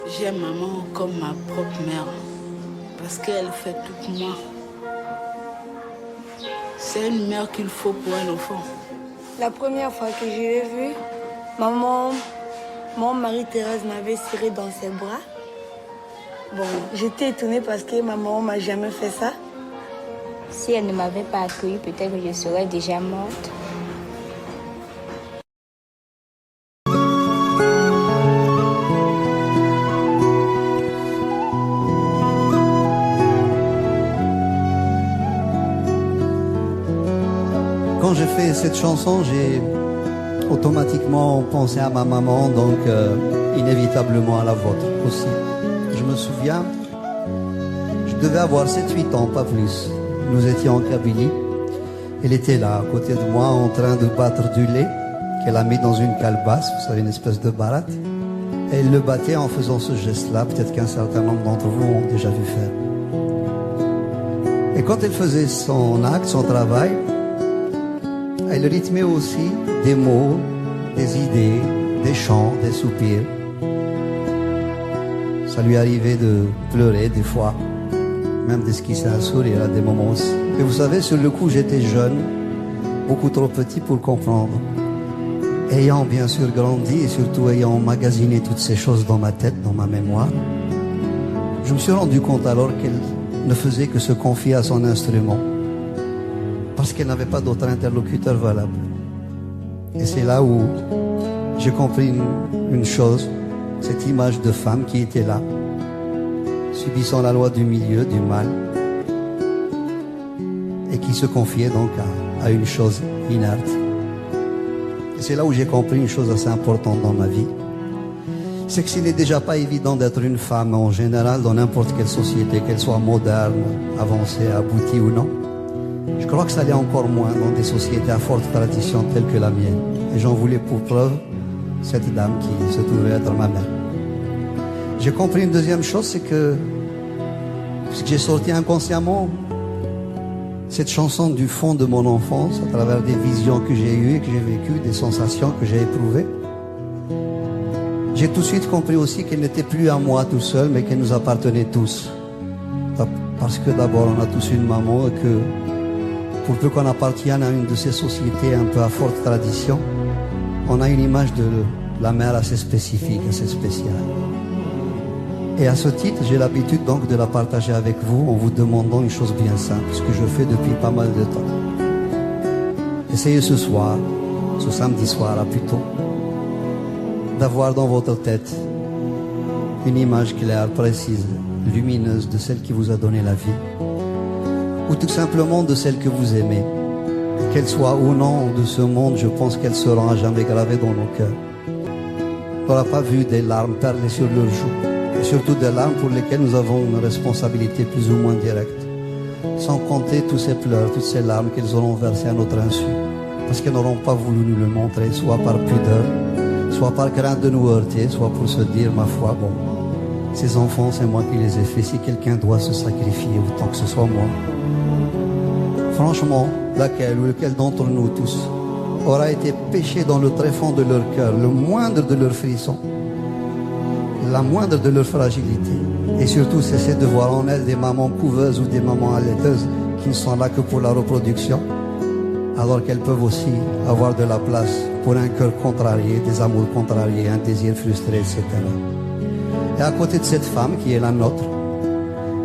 J'aime maman comme ma propre mère parce qu'elle fait tout pour moi. C'est une mère qu'il faut pour un enfant. La première fois que je l'ai vue, maman, mon mari Thérèse m'avait serré dans ses bras. Bon, j'étais étonnée parce que ma maman m'a jamais fait ça. Si elle ne m'avait pas accueillie, peut-être que je serais déjà morte. Quand j'ai fait cette chanson, j'ai automatiquement pensé à ma maman, donc inévitablement à la vôtre aussi. Je me souviens, je devais avoir 7-8 ans, pas plus. Nous étions en Kabylie. Elle était là, à côté de moi, en train de battre du lait qu'elle a mis dans une calebasse, vous savez, une espèce de baratte. Et elle le battait en faisant ce geste-là, peut-être qu'un certain nombre d'entre vous ont déjà vu faire. Et quand elle faisait son acte, son travail, elle rythmait aussi des mots, des idées, des chants, des soupirs. Ça lui arrivait de pleurer des fois, même d'esquisser un sourire à des moments aussi. Et vous savez, sur le coup, j'étais jeune, beaucoup trop petit pour comprendre. Ayant bien sûr grandi et surtout ayant emmagasiné toutes ces choses dans ma tête, dans ma mémoire, je me suis rendu compte alors qu'elle ne faisait que se confier à son instrument, parce qu'elle n'avait pas d'autre interlocuteur valable. Et c'est là où j'ai compris une chose, cette image de femme qui était là, subissant la loi du milieu, du mal, et qui se confiait donc à une chose inerte. Et c'est là où j'ai compris une chose assez importante dans ma vie, c'est que s'il n'est déjà pas évident d'être une femme en général dans n'importe quelle société, qu'elle soit moderne, avancée, aboutie ou non, je crois que ça l'est encore moins dans des sociétés à forte tradition telles que la mienne. Et j'en voulais pour preuve cette dame qui se trouvait être ma mère. J'ai compris une deuxième chose, c'est que, puisque j'ai sorti inconsciemment cette chanson du fond de mon enfance, à travers des visions que j'ai eues, que j'ai vécues, des sensations que j'ai éprouvées, j'ai tout de suite compris aussi qu'elle n'était plus à moi tout seul, mais qu'elle nous appartenait tous. Parce que d'abord, on a tous une maman et que, pour peu qu'on appartienne à une de ces sociétés un peu à forte tradition, on a une image de la mère assez spécifique, assez spéciale. Et à ce titre, j'ai l'habitude donc de la partager avec vous en vous demandant une chose bien simple, ce que je fais depuis pas mal de temps. Essayez ce soir, ce samedi soir là plutôt, d'avoir dans votre tête une image claire, précise, lumineuse de celle qui vous a donné la vie, ou tout simplement de celle que vous aimez. Qu'elle soit ou non de ce monde, je pense qu'elle sera à jamais gravée dans nos cœurs. On n'aura pas vu des larmes perler sur leurs joues, et surtout des larmes pour lesquelles nous avons une responsabilité plus ou moins directe, sans compter tous ces pleurs, toutes ces larmes qu'elles auront versées à notre insu, parce qu'elles n'auront pas voulu nous le montrer, soit par pudeur, soit par crainte de nous heurter, soit pour se dire, ma foi, bon, ces enfants, c'est moi qui les ai faits, si quelqu'un doit se sacrifier, autant que ce soit moi. Franchement, laquelle ou lequel d'entre nous tous aura été péché dans le tréfonds de leur cœur, le moindre de leurs frissons, la moindre de leur fragilité, et surtout cesser de voir en elles des mamans couveuses ou des mamans allaiteuses qui ne sont là que pour la reproduction, alors qu'elles peuvent aussi avoir de la place pour un cœur contrarié, des amours contrariés, un désir frustré, etc. Et à côté de cette femme qui est la nôtre,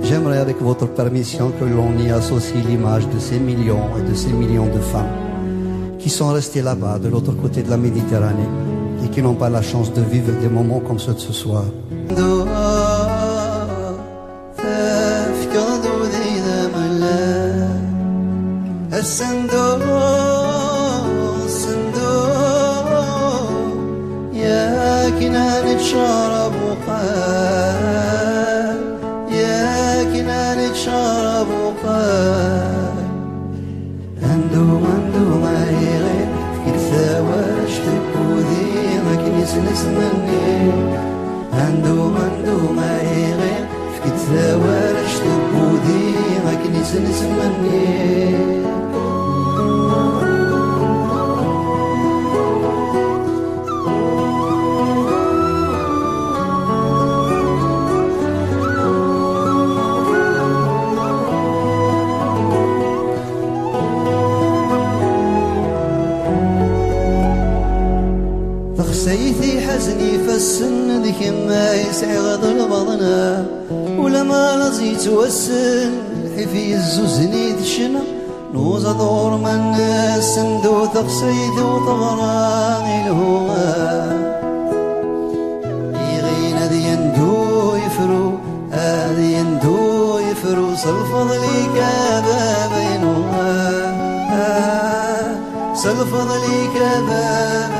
j'aimerais avec votre permission que l'on y associe l'image de ces millions et de ces millions de femmes qui sont restées là-bas, de l'autre côté de la Méditerranée, et qui n'ont pas la chance de vivre des moments comme ceux de ce soir. ذي حزني فالسن ذيك ما يسعي غضل بضنا ولما لزيت والسن الحفي الزوزني دشنا نوز دور من السندو تقصيد وطغران الهوى يغين ذي يندو يفرو هذي يندو يفرو صلفض لي كابا بينهما صلفض لي كابا